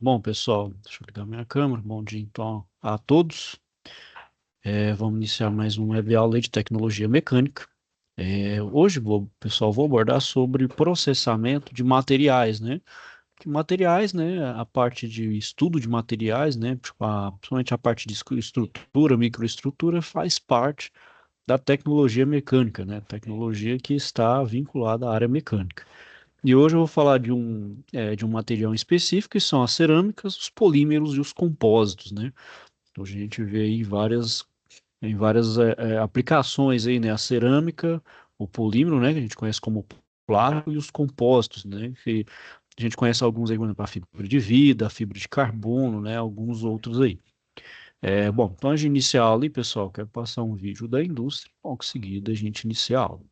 Bom, pessoal, deixa eu ligar minha câmera. Bom dia, então, a todos. Vamos iniciar mais uma web aula de tecnologia mecânica. Hoje, pessoal, vou abordar sobre processamento de materiais, né? Que materiais, né? A parte de estudo de materiais, né? Tipo, principalmente a parte de estrutura, microestrutura, faz parte da tecnologia mecânica, né? Tecnologia que está vinculada à área mecânica. E hoje eu vou falar de um material específico, que são as cerâmicas, os polímeros e os compósitos, né? Hoje a gente vê aí em várias aplicações aí, né? A cerâmica, o polímero, né? Que a gente conhece como plástico, e os compósitos, né? Que a gente conhece alguns aí, por exemplo, a fibra de vida, a fibra de carbono, né? Alguns outros aí. Bom, então a gente iniciar a aula aí, pessoal, quero passar um vídeo da indústria, logo em seguida a gente inicia a aula.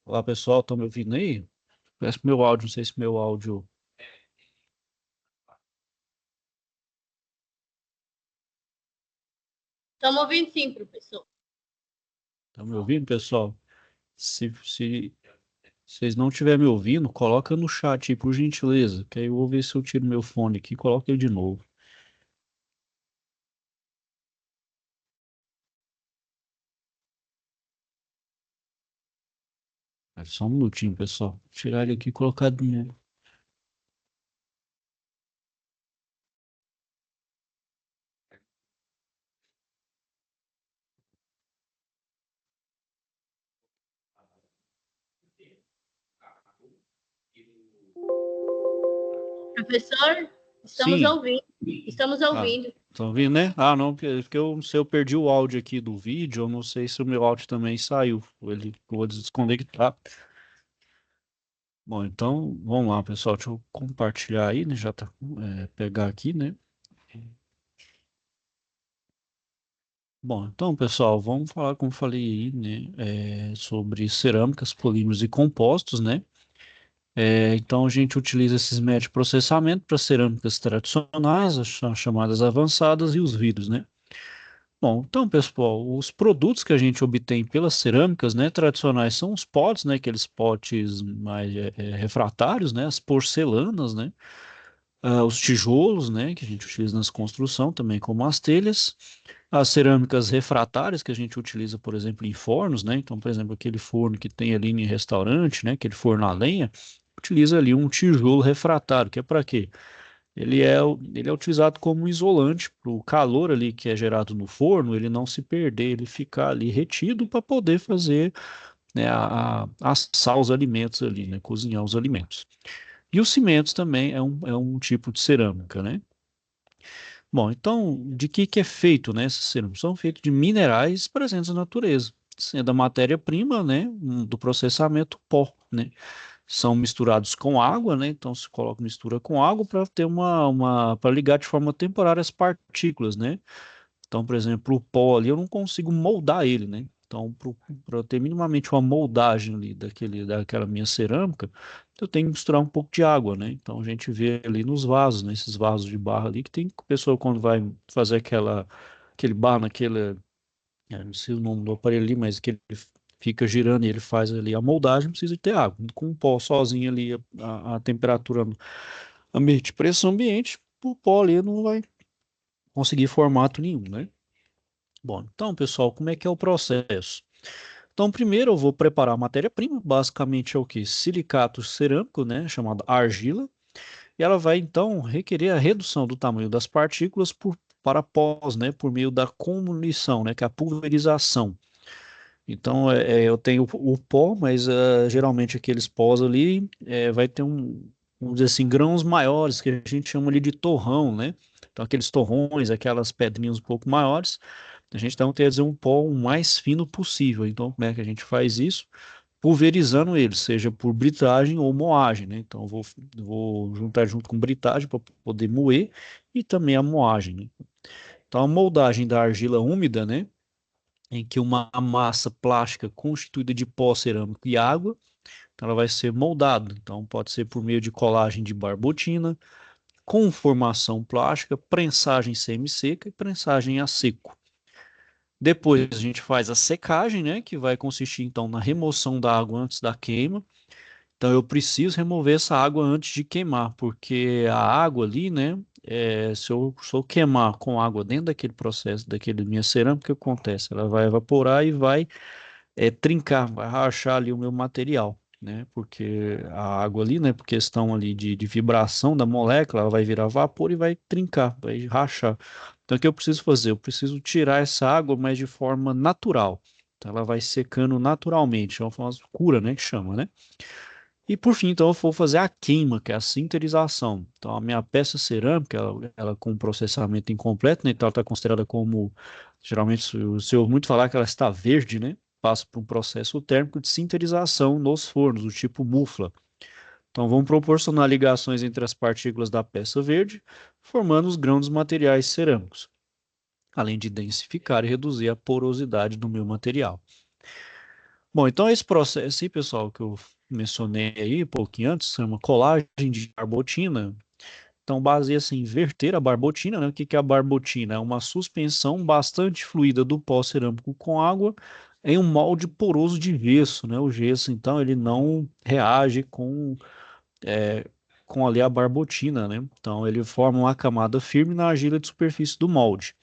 Olá, pessoal, estão me ouvindo aí? Parece que meu áudio, não sei se meu áudio. Estamos ouvindo sim, professor. Estão me ouvindo, pessoal? Se vocês não estiverem me ouvindo, coloca no chat aí, por gentileza, que aí eu vou ver se eu tiro meu fone aqui e coloco ele de novo. É só um minutinho, pessoal. Vou tirar ele aqui e colocar de novo. Professor, estamos Sim. ouvindo. Estamos Ah, ouvindo. estão ouvindo, né? Ah, não, porque eu não sei, eu perdi o áudio aqui do vídeo, eu não sei se o meu áudio também saiu. Ele, eu vou desconectar. Bom, então, vamos lá, pessoal. Deixa eu compartilhar aí, né? Já tá, pegar aqui, né? Bom, então, pessoal, vamos falar, como eu falei aí, né? Sobre cerâmicas, polímeros e compostos, né? Então, a gente utiliza esses métodos de processamento para cerâmicas tradicionais, as chamadas avançadas, e os vidros, né? Bom, então, pessoal, os produtos que a gente obtém pelas cerâmicas, né, tradicionais são os potes, né, aqueles potes mais refratários, né, as porcelanas, né, os tijolos, né, que a gente utiliza nas construções também, como as telhas, as cerâmicas refratárias que a gente utiliza, por exemplo, em fornos, né, então, por exemplo, aquele forno que tem ali em restaurante, né, aquele forno a lenha, utiliza ali um tijolo refratário, que é para quê? Ele é utilizado como isolante para o calor ali que é gerado no forno, ele não se perder, ele ficar ali retido para poder fazer, né, assar os alimentos ali, né, cozinhar os alimentos. E os cimentos também é um tipo de cerâmica, né? Bom, então, de que é feito, né, esses cerâmicos? São feitos de minerais presentes na natureza, sendo a matéria-prima, né, do processamento pó, né? São misturados com água, né? Então se coloca mistura com água para ter para ligar de forma temporária as partículas, né? Então, por exemplo, o pó ali eu não consigo moldar ele, né? Então, para ter minimamente uma moldagem ali daquela minha cerâmica, eu tenho que misturar um pouco de água, né? Então a gente vê ali nos vasos, né? Esses vasos de barro ali que tem pessoa quando vai fazer aquele barro naquele, não sei o nome do aparelho ali, mas que ele fica girando e ele faz ali a moldagem, precisa ter água. Com o pó sozinho ali, a temperatura ambiente, pressão ambiente, o pó ali não vai conseguir formato nenhum, né? Bom, então, pessoal, como é que é o processo? Então, primeiro eu vou preparar a matéria-prima, basicamente é o que? Silicato cerâmico, né, chamado argila, e ela vai então requerer a redução do tamanho das partículas para pós, né, por meio da comunição, né, que é a pulverização. Então, eu tenho o pó, mas geralmente aqueles pós ali vai ter vamos dizer assim, grãos maiores, que a gente chama ali de torrão, né? Então, aqueles torrões, aquelas pedrinhas um pouco maiores, a gente então tem que fazer um pó o mais fino possível. Então, como é que a gente faz isso? Pulverizando eles, seja por britagem ou moagem, né? Então, eu vou juntar junto com britagem para poder moer e também a moagem, né? Então, a moldagem da argila úmida, né? Em que uma massa plástica constituída de pó cerâmico e água, então ela vai ser moldada. Então, pode ser por meio de colagem de barbotina, conformação plástica, prensagem semi-seca e prensagem a seco. Depois a gente faz a secagem, né, que vai consistir então na remoção da água antes da queima. Então eu preciso remover essa água antes de queimar, porque a água ali, né, se eu queimar com água dentro daquele processo, daquele minha cerâmica, o que acontece? Ela vai evaporar e vai trincar, vai rachar ali o meu material, né? Porque a água ali, né, por questão ali de vibração da molécula, ela vai virar vapor e vai trincar, vai rachar. Então, o que eu preciso fazer? Eu preciso tirar essa água, mas de forma natural. Então, ela vai secando naturalmente. É uma famosa cura, né, que chama, né? E por fim, então, eu vou fazer a queima, que é a sinterização. Então, a minha peça cerâmica, ela com processamento incompleto, né? Então, ela está considerada como, geralmente, o senhor ouve muito falar que ela está verde, né? Passa por um processo térmico de sinterização nos fornos, do tipo mufla. Então, vão proporcionar ligações entre as partículas da peça verde, formando os grãos dos materiais cerâmicos, além de densificar e reduzir a porosidade do meu material. Bom, então esse processo aí, pessoal, que eu mencionei aí um pouquinho antes, chama colagem de barbotina. Então, baseia-se em inverter a barbotina, né? O que que é a barbotina? É uma suspensão bastante fluida do pó cerâmico com água em um molde poroso de gesso, né? O gesso, então, ele não reage é, com ali a barbotina, né? Então, ele forma uma camada firme na argila de superfície do molde.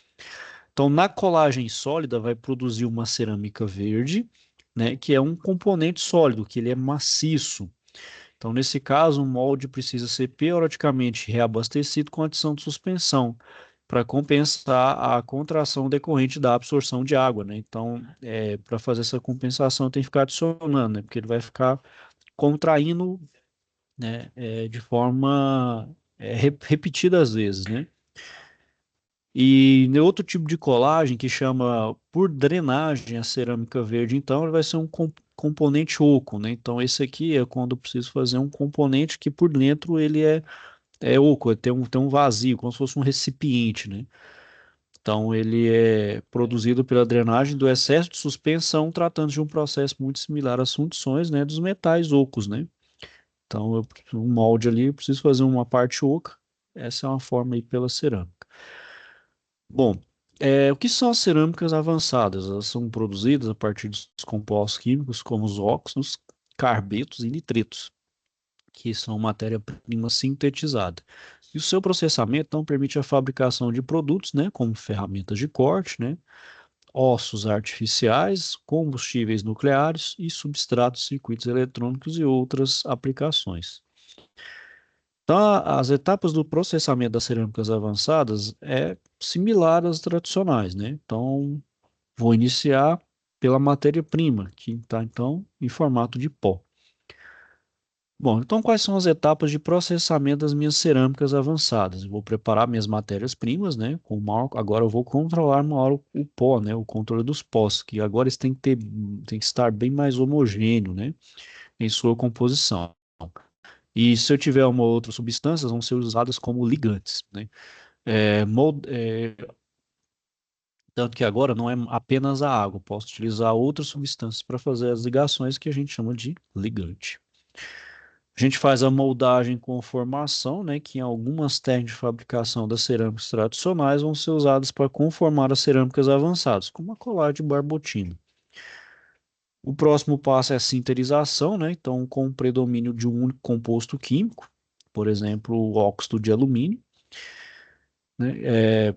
Então, na colagem sólida, vai produzir uma cerâmica verde, né, que é um componente sólido, que ele é maciço. Então, nesse caso, o molde precisa ser periodicamente reabastecido com adição de suspensão, para compensar a contração decorrente da absorção de água, né? Então, para fazer essa compensação, tem que ficar adicionando, né? Porque ele vai ficar contraindo, né, de forma repetida às vezes, né? E outro tipo de colagem que chama por drenagem a cerâmica verde, então ele vai ser um componente oco, né? Então esse aqui é quando eu preciso fazer um componente que por dentro ele é oco, tem um vazio, como se fosse um recipiente, né? Então ele é produzido pela drenagem do excesso de suspensão, tratando de um processo muito similar às fundições, né, dos metais ocos, né? Então um molde ali, eu preciso fazer uma parte oca, essa é uma forma aí pela cerâmica. Bom, o que são as cerâmicas avançadas? Elas são produzidas a partir dos compostos químicos como os óxidos, carbetos e nitritos, que são matéria-prima sintetizada. E o seu processamento, então, permite a fabricação de produtos, né, como ferramentas de corte, né, ossos artificiais, combustíveis nucleares e substratos, circuitos eletrônicos e outras aplicações. Então, as etapas do processamento das cerâmicas avançadas é similar às tradicionais, né? Então, vou iniciar pela matéria-prima, que está, então, em formato de pó. Bom, então quais são as etapas de processamento das minhas cerâmicas avançadas? Eu vou preparar minhas matérias-primas, né? Agora eu vou controlar maior o pó, né? O controle dos pós, que agora eles tem que estar bem mais homogêneo, né? Em sua composição. E se eu tiver uma ou outra substância, vão ser usadas como ligantes, né? É, tanto que agora não é apenas a água, posso utilizar outras substâncias para fazer as ligações que a gente chama de ligante. A gente faz a moldagem com formação, né, que em algumas técnicas de fabricação das cerâmicas tradicionais vão ser usadas para conformar as cerâmicas avançadas, como a colar de barbotina. O próximo passo é a sinterização, né, então com o predomínio de um único composto químico, por exemplo, o óxido de alumínio, né,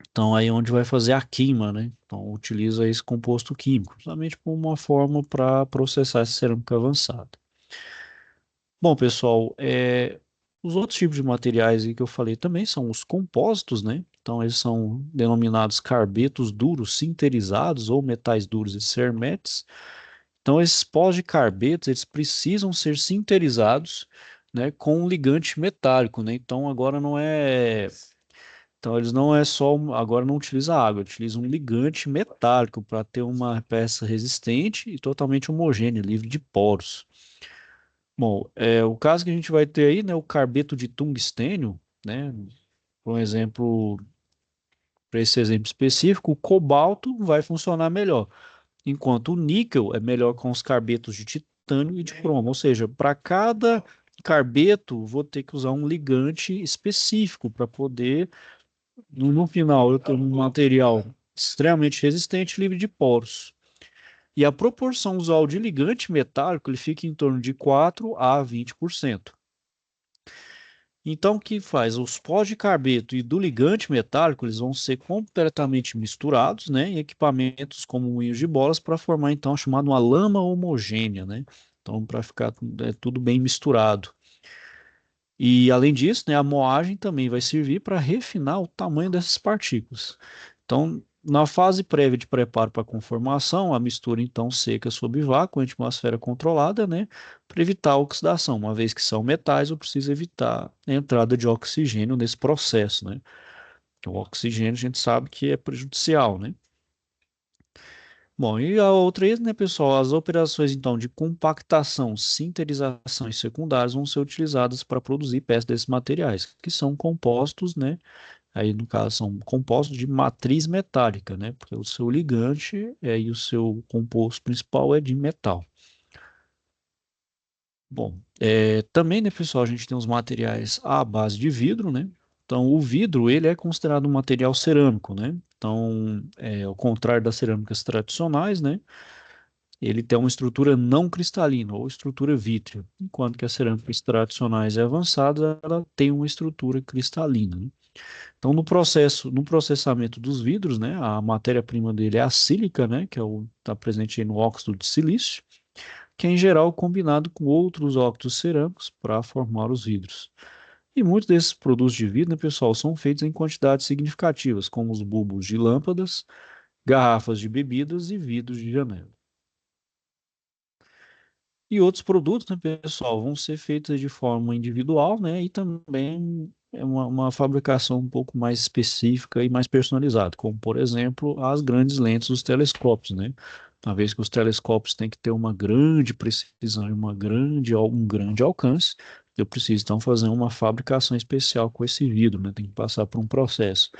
então aí é onde vai fazer a queima, né, então utiliza esse composto químico, justamente como uma forma para processar essa cerâmica avançada. Bom, pessoal, os outros tipos de materiais aí que eu falei também são os compósitos, né? Então, eles são denominados carbetos duros sinterizados ou metais duros e cermetes. Então, esses pós de carbetos, eles precisam ser sinterizados, né, com um ligante metálico, né? Então, agora não é... Então, eles não é só... Agora não utiliza água, utiliza um ligante metálico para ter uma peça resistente e totalmente homogênea, livre de poros. Bom, o caso que a gente vai ter aí, né, o carbeto de tungstênio, né, por um exemplo, para esse exemplo específico, o cobalto vai funcionar melhor, enquanto o níquel é melhor com os carbetos de titânio e de cromo, ou seja, para cada carbeto vou ter que usar um ligante específico para poder, no final, eu ter um material extremamente resistente, livre de poros. E a proporção usual de ligante metálico ele fica em torno de 4 a 20%. Então, o que faz? Os pós de carbeto e do ligante metálico, eles vão ser completamente misturados, né, em equipamentos como moinhos de bolas para formar, então, a chamada uma lama homogênea, né? Então, para ficar tudo bem misturado. E além disso, né, a moagem também vai servir para refinar o tamanho dessas partículas. Então, na fase prévia de preparo para a conformação, a mistura então seca sob vácuo em atmosfera controlada, né, para evitar a oxidação. Uma vez que são metais, eu preciso evitar a entrada de oxigênio nesse processo, né? O oxigênio a gente sabe que é prejudicial, né? Bom, e a outra, né, pessoal, as operações então de compactação, sinterização e secundárias vão ser utilizadas para produzir peças desses materiais, que são compostos, né? Aí, no caso, são compostos de matriz metálica, né? Porque o seu ligante e o seu composto principal é de metal. Bom, também, né, pessoal, a gente tem os materiais à base de vidro, né? Então, o vidro, ele é considerado um material cerâmico, né? Então, ao contrário das cerâmicas tradicionais, né? Ele tem uma estrutura não cristalina ou estrutura vítrea, enquanto que as cerâmicas tradicionais e avançadas, ela tem uma estrutura cristalina, né? Então, no processamento dos vidros, né, a matéria-prima dele é a sílica, né, que está presente aí no óxido de silício, que é em geral combinado com outros óxidos cerâmicos para formar os vidros. E muitos desses produtos de vidro, né, pessoal, são feitos em quantidades significativas, como os bulbos de lâmpadas, garrafas de bebidas e vidros de janela. E outros produtos, né, pessoal, vão ser feitos de forma individual, né, e também é uma fabricação um pouco mais específica e mais personalizada, como, por exemplo, as grandes lentes dos telescópios, né? Uma vez que os telescópios têm que ter uma grande precisão e um grande alcance, eu preciso, então, fazer uma fabricação especial com esse vidro, né? Tem que passar por um processo.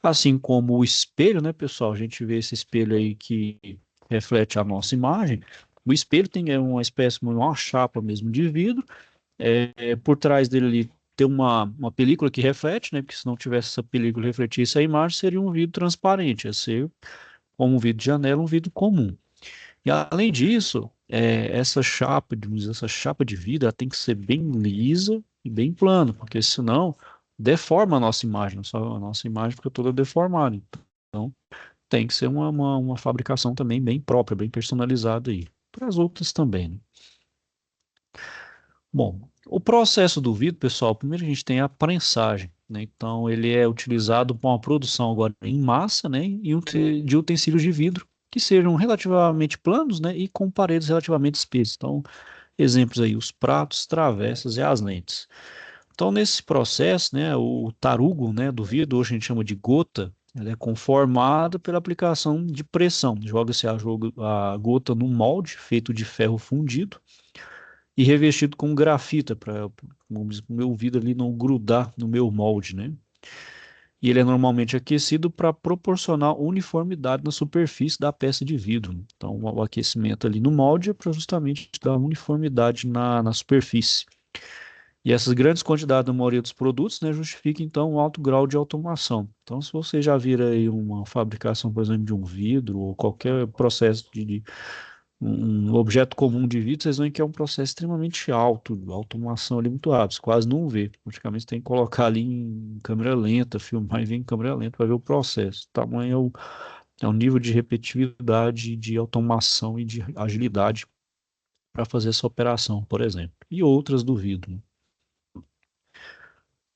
Assim como o espelho, né, pessoal? A gente vê esse espelho aí que reflete a nossa imagem, o espelho tem uma espécie, uma chapa mesmo de vidro, por trás dele ali tem uma película que reflete, né? Porque se não tivesse essa película refletisse a imagem, seria um vidro transparente, ia ser como um vidro de janela, um vidro comum. E além disso, essa chapa de vidro, ela tem que ser bem lisa e bem plana, porque senão deforma a nossa imagem, a nossa imagem fica toda deformada. Então, tem que ser uma fabricação também bem própria, bem personalizada aí. Para as outras também, né? Bom, o processo do vidro, pessoal, primeiro a gente tem a prensagem, né? Então, ele é utilizado para uma produção agora em massa, né? De utensílios de vidro que sejam relativamente planos, né? E com paredes relativamente espessas. Então, exemplos aí, os pratos, travessas e as lentes. Então, nesse processo, né? O tarugo, né? Do vidro, hoje a gente chama de gota, ela é conformada pela aplicação de pressão. Joga-se a gota no molde feito de ferro fundido e revestido com grafita para o meu vidro ali não grudar no meu molde, né? E ele é normalmente aquecido para proporcionar uniformidade na superfície da peça de vidro. Então, o aquecimento ali no molde é para justamente dar uniformidade na superfície. E essas grandes quantidades da maioria dos produtos, né, justifica então um alto grau de automação. Então, se você já vira aí uma fabricação, por exemplo, de um vidro ou qualquer processo um objeto comum de vídeo, vocês veem que é um processo extremamente alto, automação ali muito rápida, você quase não vê. Praticamente você tem que colocar ali em câmera lenta, filmar e ver em câmera lenta para ver o processo. O tamanho é o nível de repetitividade, de automação e de agilidade para fazer essa operação, por exemplo. E outras do vidro, né?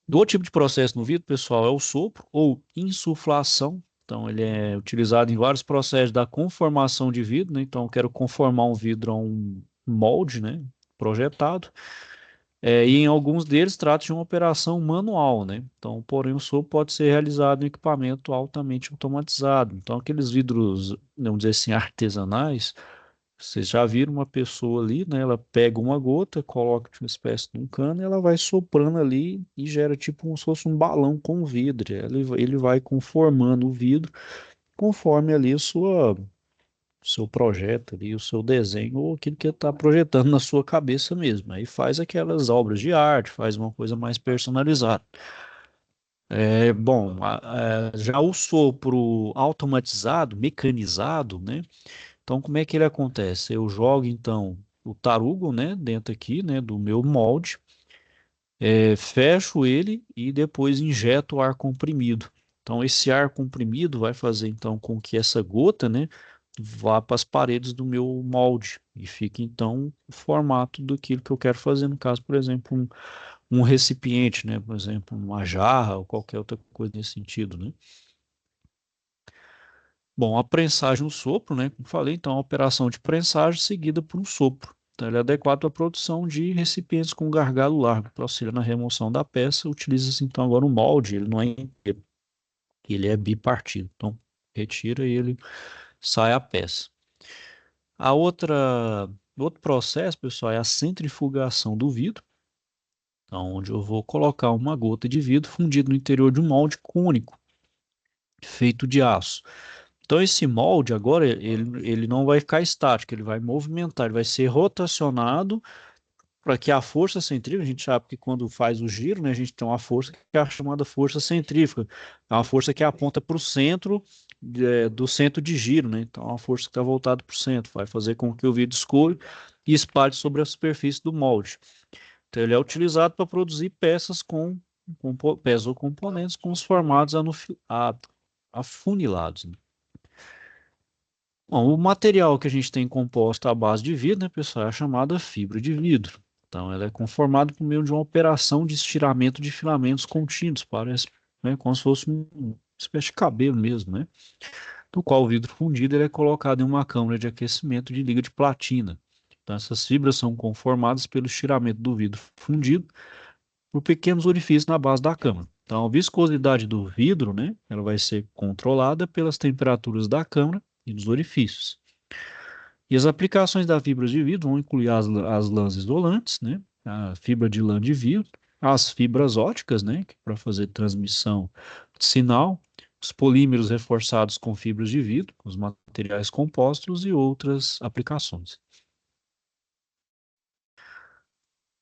Do outro tipo de processo no vidro, pessoal, é o sopro ou insuflação. Então, ele é utilizado em vários processos da conformação de vidro, né? Então, eu quero conformar um vidro a um molde, né? Projetado. E em alguns deles trata de uma operação manual, né? Então, porém, o sopro pode ser realizado em equipamento altamente automatizado. Então, aqueles vidros, vamos dizer assim, artesanais, vocês já viram uma pessoa ali, né? Ela pega uma gota, coloca uma espécie de um cano e ela vai soprando ali e gera tipo como se fosse um balão com vidro. Ele vai conformando o vidro conforme ali o seu projeto ali, o seu desenho ou aquilo que está projetando na sua cabeça mesmo. Aí faz aquelas obras de arte, faz uma coisa mais personalizada. Bom, já o sopro automatizado, mecanizado, né? Então, como é que ele acontece? Eu jogo, então, o tarugo, né, dentro aqui, né, do meu molde, fecho ele e depois injeto o ar comprimido. Então, esse ar comprimido vai fazer, então, com que essa gota, né, vá para as paredes do meu molde e fique, então, o formato daquilo que eu quero fazer. No caso, por exemplo, um recipiente, né? Por exemplo, uma jarra ou qualquer outra coisa nesse sentido, né? Bom, a prensagem no sopro, né? Como falei, então, a operação de prensagem seguida por um sopro. Então, ele é adequado para a produção de recipientes com gargalo largo, para auxiliar na remoção da peça. Utiliza-se, então, agora o molde, ele não é inteiro, ele é bipartido. Então, retira e ele sai a peça. Outro processo, pessoal, é a centrifugação do vidro. Então, onde eu vou colocar uma gota de vidro fundido no interior de um molde cônico, feito de aço. Então, esse molde agora, ele não vai ficar estático, ele vai movimentar, ele vai ser rotacionado para que a força centrífuga, a gente sabe que quando faz o giro, né, a gente tem uma força que é a chamada força centrífuga, é uma força que aponta para o centro do centro de giro, né? Então, é uma força que está voltada para o centro, vai fazer com que o vidro escorra e espalhe sobre a superfície do molde. Então, ele é utilizado para produzir peças peças ou componentes com os formatos afunilados, né? Bom, o material que a gente tem composto à base de vidro, né, pessoal, é a chamada fibra de vidro. Então, ela é conformada por meio de uma operação de estiramento de filamentos contínuos, parece, né, como se fosse uma espécie de cabelo mesmo, né? Do qual o vidro fundido ele é colocado em uma câmara de aquecimento de liga de platina. Então, essas fibras são conformadas pelo estiramento do vidro fundido por pequenos orifícios na base da câmara. Então, a viscosidade do vidro, né, ela vai ser controlada pelas temperaturas da câmara e dos orifícios. E as aplicações da fibra de vidro vão incluir as lãs isolantes, né, a fibra de lã de vidro, as fibras óticas, né, para fazer transmissão de sinal, os polímeros reforçados com fibras de vidro, os materiais compostos e outras aplicações.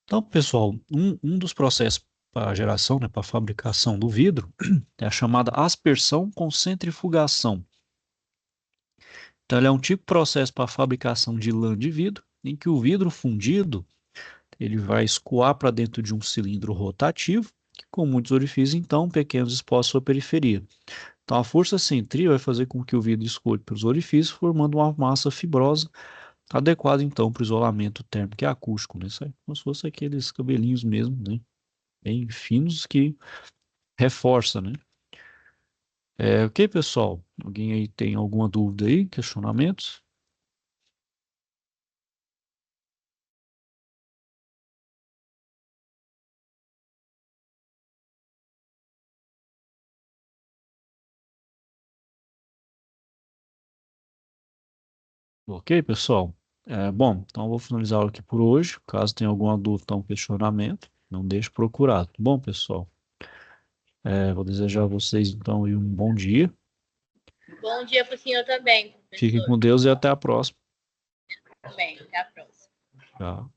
Então, pessoal, um dos processos para a geração, né, para a fabricação do vidro, é a chamada aspersão com centrifugação. Então, ele é um tipo de processo para a fabricação de lã de vidro, em que o vidro fundido ele vai escoar para dentro de um cilindro rotativo, que com muitos orifícios, então, pequenos expostos à sua periferia. Então, a força centrífuga vai fazer com que o vidro escoe pelos orifícios, formando uma massa fibrosa, adequada, então, para o isolamento térmico e acústico, né? Isso aí, como se fosse aqueles cabelinhos mesmo, né? Bem finos que reforça, né? Ok, pessoal? Alguém aí tem alguma dúvida aí, questionamentos? Ok, pessoal? Bom, então eu vou finalizar aqui por hoje. Caso tenha alguma dúvida ou um questionamento, não deixe de procurar. Tá bom, pessoal? Vou desejar a vocês, então, aí um bom dia. Bom dia para o senhor também, Fiquem professor. com Deus e até a próxima. Também. Até a próxima. Tchau.